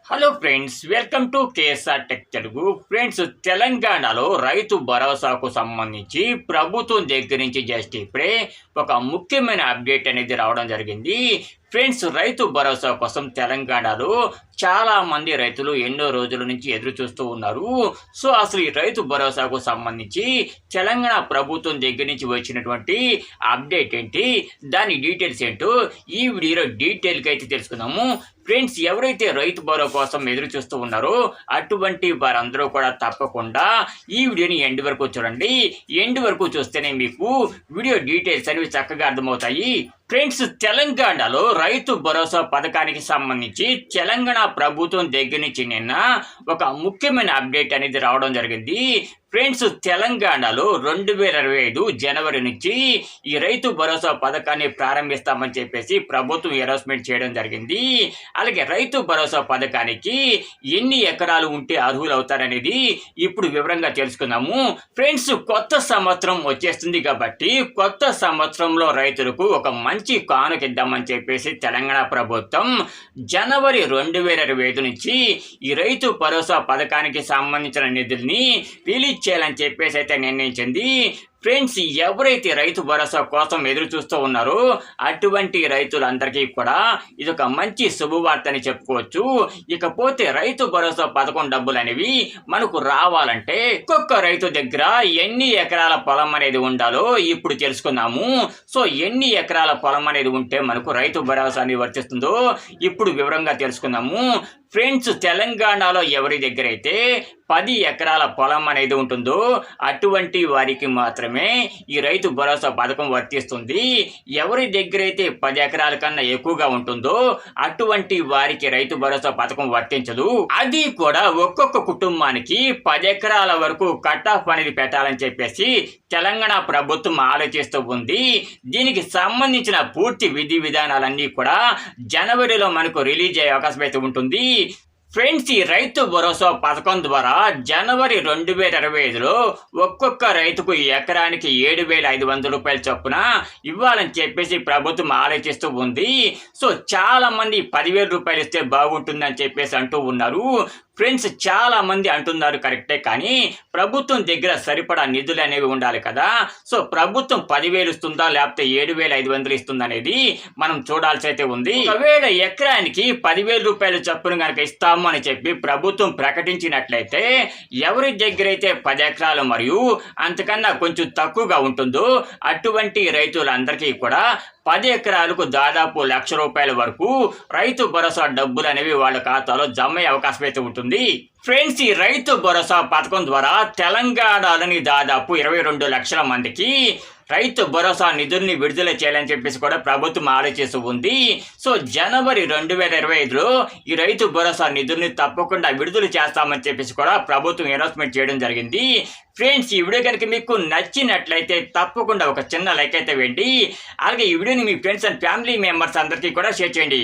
Hello friends, welcome to KSR tech Telugu. Friends, తెలంగాణలో రైతు భరోసాకు సంబంధించి ప్రభుత్వం దగ్గర నుంచి జస్ట్ ఇప్పుడే ఒక ముఖ్యమైన అప్డేట్ అనేది రావడం జరిగింది. ఫ్రెండ్స్, రైతు భరోసా కోసం తెలంగాణలో చాలా మంది రైతులు ఎన్నో రోజుల నుంచి ఎదురు చూస్తూ ఉన్నారు. సో అసలు ఈ రైతు భరోసాకు సంబంధించి తెలంగాణ ప్రభుత్వం దగ్గర నుంచి వచ్చినటువంటి అప్డేట్ ఏంటి, దాని డీటెయిల్స్ ఏంటో ఈ వీడియోలో డీటెయిల్గా అయితే తెలుసుకుందాము. ఫ్రెండ్స్, ఎవరైతే రైతు భరోసా కోసం ఎదురు చూస్తూ ఉన్నారో అటువంటి వారందరూ కూడా తప్పకుండా ఈ వీడియోని ఎండ్ వరకు చూడండి. ఎండ్ వరకు చూస్తేనే మీకు వీడియో డీటెయిల్స్ అనేవి చక్కగా అర్థమవుతాయి. ఫ్రెండ్స్, తెలంగాణలో రైతు భరోసా పథకానికి సంబంధించి తెలంగాణ ప్రభుత్వం దగ్గర నుంచి నిన్న ఒక ముఖ్యమైన అప్డేట్ అనేది రావడం జరిగింది. ఫ్రెండ్స్, తెలంగాణలో 2025 జనవరి నుంచి ఈ రైతు భరోసా పథకాన్ని ప్రారంభిస్తామని చెప్పేసి ప్రభుత్వం అనౌన్స్మెంట్ చేయడం జరిగింది. అలాగే రైతు భరోసా పథకానికి ఎన్ని ఎకరాలు ఉంటే అర్హులు అవుతారనేది ఇప్పుడు వివరంగా తెలుసుకుందాము. ఫ్రెండ్స్, కొత్త సంవత్సరం వచ్చేస్తుంది కాబట్టి కొత్త సంవత్సరంలో రైతులకు ఒక మంచి కానుక ఇద్దామని చెప్పేసి తెలంగాణ ప్రభుత్వం జనవరి 2025 నుంచి ఈ రైతు భరోసా పథకానికి సంబంధించిన నిధుల్ని రిలీజ్ చేయాలని చెప్పేసి అయితే నిర్ణయించింది. ఫ్రెండ్స్, ఎవరైతే రైతు భరోసా కోసం ఎదురు చూస్తూ ఉన్నారో అటువంటి రైతులందరికీ కూడా ఇది ఒక మంచి శుభవార్త అని చెప్పుకోవచ్చు. ఇకపోతే రైతు భరోసా పథకం డబ్బులు అనేవి మనకు రావాలంటే ఒక్కొక్క రైతు దగ్గర ఎన్ని ఎకరాల పొలం అనేది ఉండాలో ఇప్పుడు తెలుసుకుందాము. సో ఎన్ని ఎకరాల పొలం అనేది ఉంటే మనకు రైతు భరోసా అనేది వర్తిస్తుందో ఇప్పుడు వివరంగా తెలుసుకుందాము. ఫ్రెండ్స్, తెలంగాణలో ఎవరి దగ్గర అయితే 10 ఎకరాల పొలం అనేది ఉంటుందో అటువంటి వారికి మాత్రమే ఈ రైతు భరోసా పథకం వర్తిస్తుంది. ఎవరి దగ్గర అయితే 10 ఎకరాల కన్నా ఎక్కువగా ఉంటుందో అటువంటి వారికి రైతు భరోసా పథకం వర్తించదు. అది కూడా ఒక్కొక్క కుటుంబానికి 10 ఎకరాల వరకు కట్ ఆఫ్ అనేది పెట్టాలని చెప్పేసి తెలంగాణ ప్రభుత్వం ఆలోచిస్తూ ఉంది. దీనికి సంబంధించిన పూర్తి విధి విధానాలన్నీ కూడా జనవరిలో మనకు రిలీజ్ అయ్యే అవకాశం అయితే ఉంటుంది. ఫ్రెండ్స్, ఈ రైతు భరోసా పథకం ద్వారా జనవరి 2025లో ఒక్కొక్క రైతుకు ఎకరానికి 7,500 రూపాయల చొప్పున ఇవ్వాలని చెప్పేసి ప్రభుత్వం ఆలోచిస్తూ ఉంది. సో చాలా మంది 10,000 రూపాయలు ఇస్తే బాగుంటుందని చెప్పేసి అంటూ ఉన్నారు. ఫ్రెండ్స్, చాలా మంది అంటున్నారు కరెక్టే, కానీ ప్రభుత్వం దగ్గర సరిపడా నిధులు అనేవి ఉండాలి కదా. సో ప్రభుత్వం 10,000 ఇస్తుందా లేకపోతే 7,500 ఇస్తుందా అనేది మనం చూడాల్సి అయితే ఉంది. ఒకవేళ ఎకరానికి 10,000 రూపాయల చొప్పున కనుక ఇస్తాము అని చెప్పి ప్రభుత్వం ప్రకటించినట్లయితే ఎవరి దగ్గర అయితే 10 ఎకరాలు మరియు అంతకన్నా కొంచెం తక్కువగా ఉంటుందో అటువంటి రైతులందరికీ కూడా 10 ఎకరాలకు దాదాపు 1,00,000 రూపాయల వరకు రైతు భరోసా డబ్బులు అనేవి వాళ్ళ ఖాతాలో జమ అయ్యే అవకాశం అయితే ఉంటుంది. ఫ్రెండ్స్, ఈ రైతు భరోసా పథకం ద్వారా తెలంగాణలోని దాదాపు 22 లక్షల మందికి రైతు భరోసా నిధుల్ని విడుదల చేయాలని చెప్పేసి కూడా ప్రభుత్వం ఆలోచిస్తూ ఉంది. సో జనవరి 2025లో ఈ రైతు భరోసా నిధుల్ని తప్పకుండా విడుదల చేస్తామని చెప్పేసి కూడా ప్రభుత్వం అనౌన్స్మెంట్ చేయడం జరిగింది. ఫ్రెండ్స్, ఈ వీడియో కనుక మీకు నచ్చినట్లయితే తప్పకుండా ఒక చిన్న లైక్ అయితే వేయండి. అలాగే ఈ వీడియోని మీ ఫ్రెండ్స్ అండ్ ఫ్యామిలీ మెంబర్స్ అందరికీ కూడా షేర్ చేయండి.